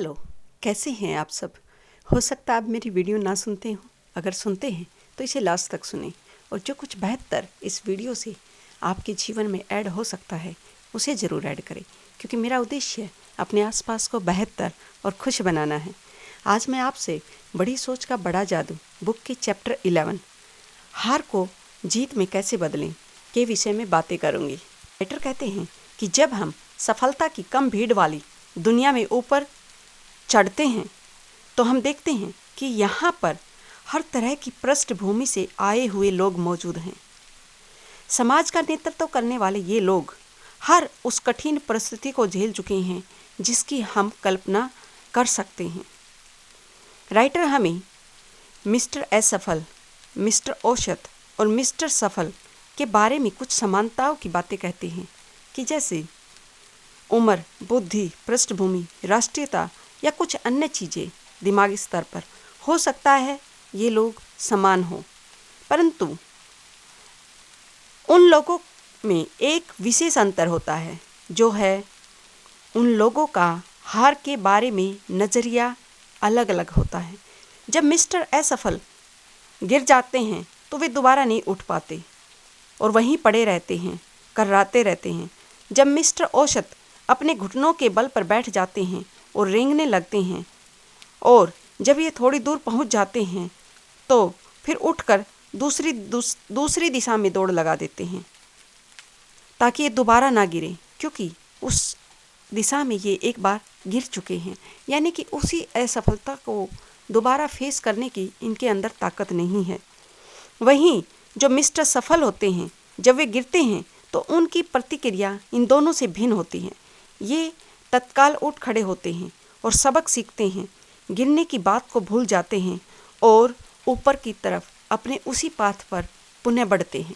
Hello, कैसे हैं आप सब। हो सकता है आप मेरी वीडियो ना सुनते हो, अगर सुनते हैं तो इसे लास्ट तक सुनें और जो कुछ बेहतर इस वीडियो से आपके जीवन में ऐड हो सकता है उसे ज़रूर ऐड करें, क्योंकि मेरा उद्देश्य अपने आसपास को बेहतर और खुश बनाना है। आज मैं आपसे बड़ी सोच का बड़ा जादू बुक की चैप्टर 11 हार को जीत में कैसे बदलें के विषय में बातें करूँगी। राइटर कहते हैं कि जब हम सफलता की कम भीड़ वाली दुनिया में ऊपर चढ़ते हैं तो हम देखते हैं कि यहाँ पर हर तरह की पृष्ठभूमि से आए हुए लोग मौजूद हैं। समाज का नेतृत्व करने वाले ये लोग हर उस कठिन परिस्थिति को झेल चुके हैं जिसकी हम कल्पना कर सकते हैं। राइटर हमें मिस्टर असफल, मिस्टर औसत और मिस्टर सफल के बारे में कुछ समानताओं की बातें कहते हैं कि जैसे उम्र, बुद्धि, पृष्ठभूमि, राष्ट्रीयता या कुछ अन्य चीज़ें दिमागी स्तर पर हो सकता है ये लोग समान हो, परंतु उन लोगों में एक विशेष अंतर होता है जो है उन लोगों का हार के बारे में नज़रिया अलग अलग होता है। जब मिस्टर असफल गिर जाते हैं तो वे दोबारा नहीं उठ पाते और वहीं पड़े रहते हैं, कर्राते रहते हैं। जब मिस्टर औसत अपने घुटनों के बल पर बैठ जाते हैं और रेंगने लगते हैं और जब ये थोड़ी दूर पहुंच जाते हैं तो फिर उठकर दूसरी दिशा में दौड़ लगा देते हैं ताकि ये दोबारा ना गिरे, क्योंकि उस दिशा में ये एक बार गिर चुके हैं। यानी कि उसी असफलता को दोबारा फेस करने की इनके अंदर ताकत नहीं है। वहीं जो मिस्टर सफल होते हैं, जब वे गिरते हैं तो उनकी प्रतिक्रिया इन दोनों से भिन्न होती है। ये तत्काल उठ खड़े होते हैं और सबक सीखते हैं, गिरने की बात को भूल जाते हैं और ऊपर की तरफ अपने उसी पाथ पर पुनः बढ़ते हैं।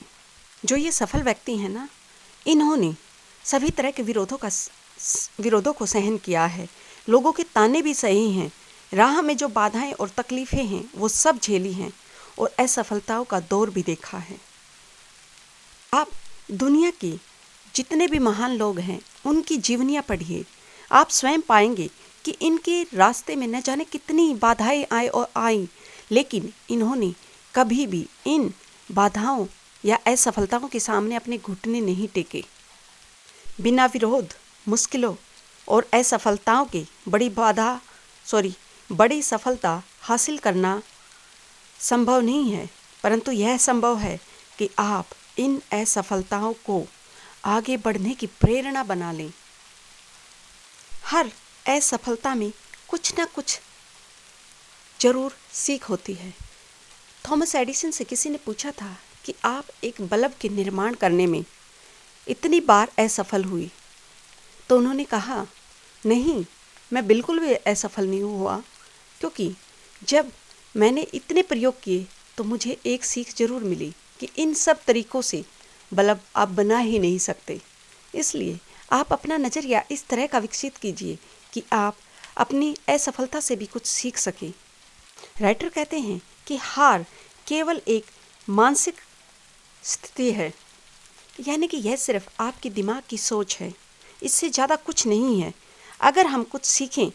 जो ये सफल व्यक्ति हैं ना, इन्होंने सभी तरह के विरोधों को सहन किया है, लोगों के ताने भी सहे हैं, राह में जो बाधाएं और तकलीफ़ें हैं वो सब झेली हैं और असफलताओं का दौर भी देखा है। आप दुनिया के जितने भी महान लोग हैं उनकी जीवनियाँ पढ़िए, आप स्वयं पाएंगे कि इनके रास्ते में न जाने कितनी बाधाएं आई, लेकिन इन्होंने कभी भी इन बाधाओं या असफलताओं के सामने अपने घुटने नहीं टेके। बिना विरोध, मुश्किलों और असफलताओं के बड़ी सफलता हासिल करना संभव नहीं है, परंतु यह संभव है कि आप इन असफलताओं को आगे बढ़ने की प्रेरणा बना लें। हर असफलता में कुछ न कुछ जरूर सीख होती है। थॉमस एडिसन से किसी ने पूछा था कि आप एक बल्ब के निर्माण करने में इतनी बार असफल हुई, तो उन्होंने कहा, नहीं, मैं बिल्कुल भी असफल नहीं हुआ, क्योंकि जब मैंने इतने प्रयोग किए तो मुझे एक सीख जरूर मिली कि इन सब तरीकों से बल्ब आप बना ही नहीं सकते। इसलिए आप अपना नज़रिया इस तरह का विकसित कीजिए कि आप अपनी असफलता से भी कुछ सीख सकें। राइटर कहते हैं कि हार केवल एक मानसिक स्थिति है, यानी कि यह सिर्फ आपके दिमाग की सोच है, इससे ज़्यादा कुछ नहीं है। अगर हम कुछ सीखें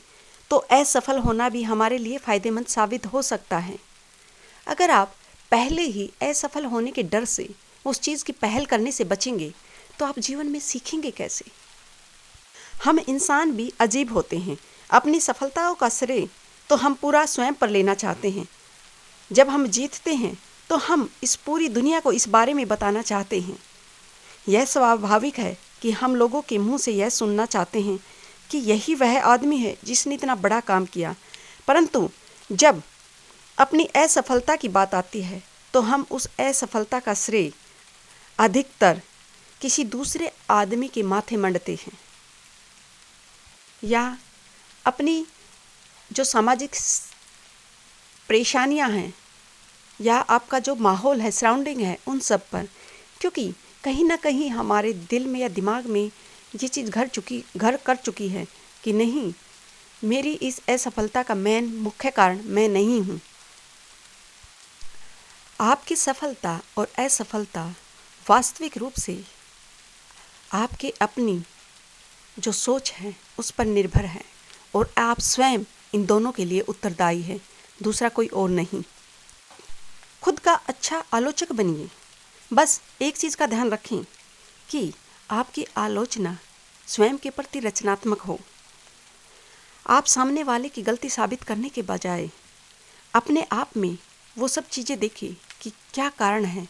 तो असफल होना भी हमारे लिए फ़ायदेमंद साबित हो सकता है। अगर आप पहले ही असफल होने के डर से उस चीज़ की पहल करने से बचेंगे तो आप जीवन में सीखेंगे कैसे। हम इंसान भी अजीब होते हैं, अपनी सफलताओं का श्रेय तो हम पूरा स्वयं पर लेना चाहते हैं। जब हम जीतते हैं तो हम इस पूरी दुनिया को इस बारे में बताना चाहते हैं। यह स्वाभाविक है कि हम लोगों के मुंह से यह सुनना चाहते हैं कि यही वह आदमी है जिसने इतना बड़ा काम किया, परंतु जब अपनी असफलता की बात आती है तो हम उस असफलता का श्रेय अधिकतर किसी दूसरे आदमी के माथे मंडते हैं, या अपनी जो सामाजिक परेशानियां हैं या आपका जो माहौल है, सराउंडिंग है, उन सब पर, क्योंकि कहीं ना कहीं हमारे दिल में या दिमाग में ये चीज़ घर कर चुकी है कि नहीं, मेरी इस असफलता का मुख्य कारण मैं नहीं हूँ। आपकी सफलता और असफलता वास्तविक रूप से आपके अपनी जो सोच है उस पर निर्भर है। और आप स्वयं इन दोनों के लिए उत्तरदायी है, दूसरा कोई और नहीं। खुद का अच्छा आलोचक बनिए। बस एक चीज़ का ध्यान रखें कि आपकी आलोचना स्वयं के प्रति रचनात्मक हो। आप सामने वाले की गलती साबित करने के बजाय अपने आप में वो सब चीज़ें देखिए कि क्या कारण है,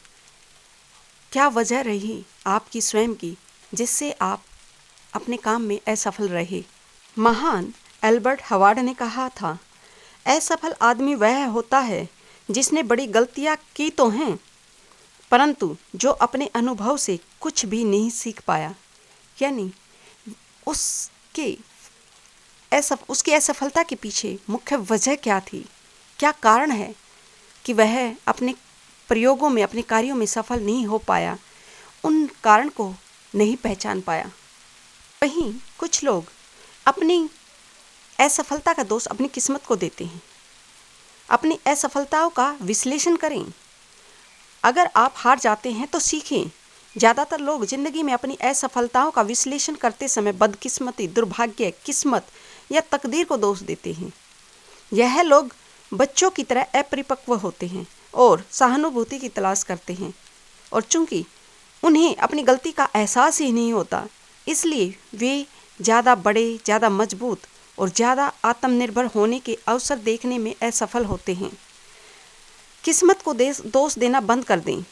क्या वजह रही आपकी स्वयं की जिससे आप अपने काम में असफल रहे। महान एल्बर्ट हवार्ड ने कहा था, असफल आदमी वह होता है जिसने बड़ी गलतियां की तो हैं, परंतु जो अपने अनुभव से कुछ भी नहीं सीख पाया। यानी उसकी असफलता के पीछे मुख्य वजह क्या थी, क्या कारण है कि वह अपने प्रयोगों में, अपने कार्यों में सफल नहीं हो पाया, उन कारण को नहीं पहचान पाया। वहीं कुछ लोग अपनी असफलता का दोष अपनी किस्मत को देते हैं। अपनी असफलताओं का विश्लेषण करें। अगर आप हार जाते हैं तो सीखें। ज़्यादातर लोग ज़िंदगी में अपनी असफलताओं का विश्लेषण करते समय बदकिस्मती, दुर्भाग्य, किस्मत या तकदीर को दोष देते हैं। यह लोग बच्चों की तरह अपरिपक्व होते हैं और सहानुभूति की तलाश करते हैं, और चूंकि उन्हें अपनी गलती का एहसास ही नहीं होता, इसलिए वे ज़्यादा बड़े, ज़्यादा मजबूत और ज़्यादा आत्मनिर्भर होने के अवसर देखने में असफल होते हैं। किस्मत को दोष देना बंद कर दें।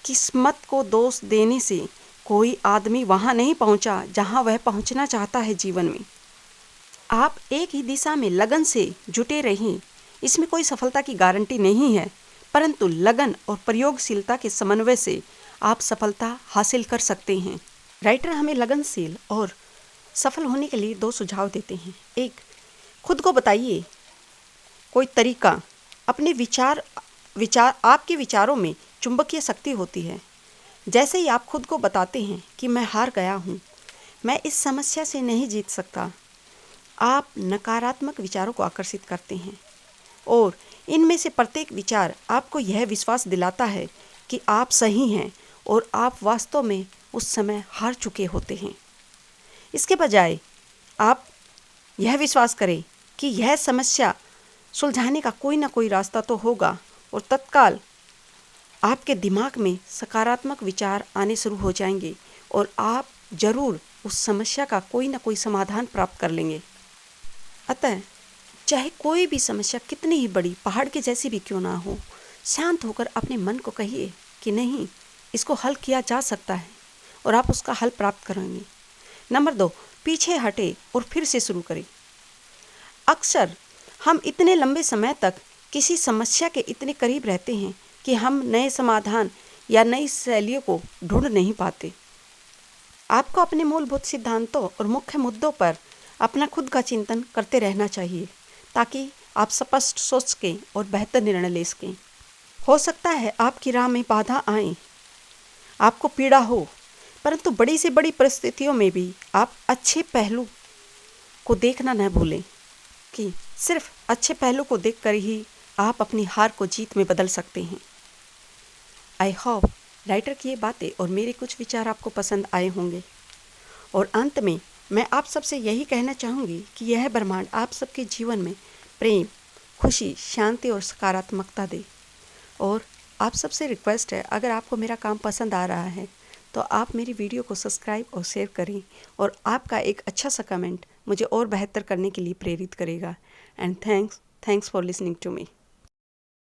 किस्मत को दोष देने से कोई आदमी वहाँ नहीं पहुँचा जहाँ वह पहुँचना चाहता है जीवन में। आप एक ही दिशा में लगन से जुटे रहें। इसमें कोई सफलता की गारंटी नहीं है, परंतु लगन और प्रयोगशीलता के समन्वय से आप सफलता हासिल कर सकते हैं। राइटर हमें लगनशील और सफल होने के लिए 2 सुझाव देते हैं। एक, खुद को बताइए कोई तरीका। अपने विचार आपके विचारों में चुंबकीय शक्ति होती है। जैसे ही आप खुद को बताते हैं कि मैं हार गया हूँ, मैं इस समस्या से नहीं जीत सकता, आप नकारात्मक विचारों को आकर्षित करते हैं और इनमें से प्रत्येक विचार आपको यह विश्वास दिलाता है कि आप सही हैं और आप वास्तव में उस समय हार चुके होते हैं। इसके बजाय आप यह विश्वास करें कि यह समस्या सुलझाने का कोई ना कोई रास्ता तो होगा, और तत्काल आपके दिमाग में सकारात्मक विचार आने शुरू हो जाएंगे और आप जरूर उस समस्या का कोई ना कोई समाधान प्राप्त कर लेंगे। अतः चाहे कोई भी समस्या कितनी ही बड़ी, पहाड़ के जैसी भी क्यों ना हो, शांत होकर अपने मन को कहिए कि नहीं, इसको हल किया जा सकता है और आप उसका हल प्राप्त करेंगे। नंबर 2, पीछे हटे और फिर से शुरू करें। अक्सर हम इतने लंबे समय तक किसी समस्या के इतने करीब रहते हैं कि हम नए समाधान या नई शैलियों को ढूंढ नहीं पाते। आपको अपने मूलभूत सिद्धांतों और मुख्य मुद्दों पर अपना खुद का चिंतन करते रहना चाहिए, ताकि आप स्पष्ट सोच सकें और बेहतर निर्णय ले सकें। हो सकता है आपकी राह में बाधा आए, आपको पीड़ा हो, परंतु बड़ी से बड़ी परिस्थितियों में भी आप अच्छे पहलू को देखना न भूलें, कि सिर्फ अच्छे पहलू को देखकर ही आप अपनी हार को जीत में बदल सकते हैं। आई होप राइटर की ये बातें और मेरे कुछ विचार आपको पसंद आए होंगे। और अंत में मैं आप सबसे यही कहना चाहूँगी कि यह ब्रह्मांड आप सबके जीवन में प्रेम, खुशी, शांति और सकारात्मकता दे। और आप सबसे रिक्वेस्ट है, अगर आपको मेरा काम पसंद आ रहा है तो आप मेरी वीडियो को सब्सक्राइब और शेयर करें, और आपका एक अच्छा सा कमेंट मुझे और बेहतर करने के लिए प्रेरित करेगा। And thanks for listening to me.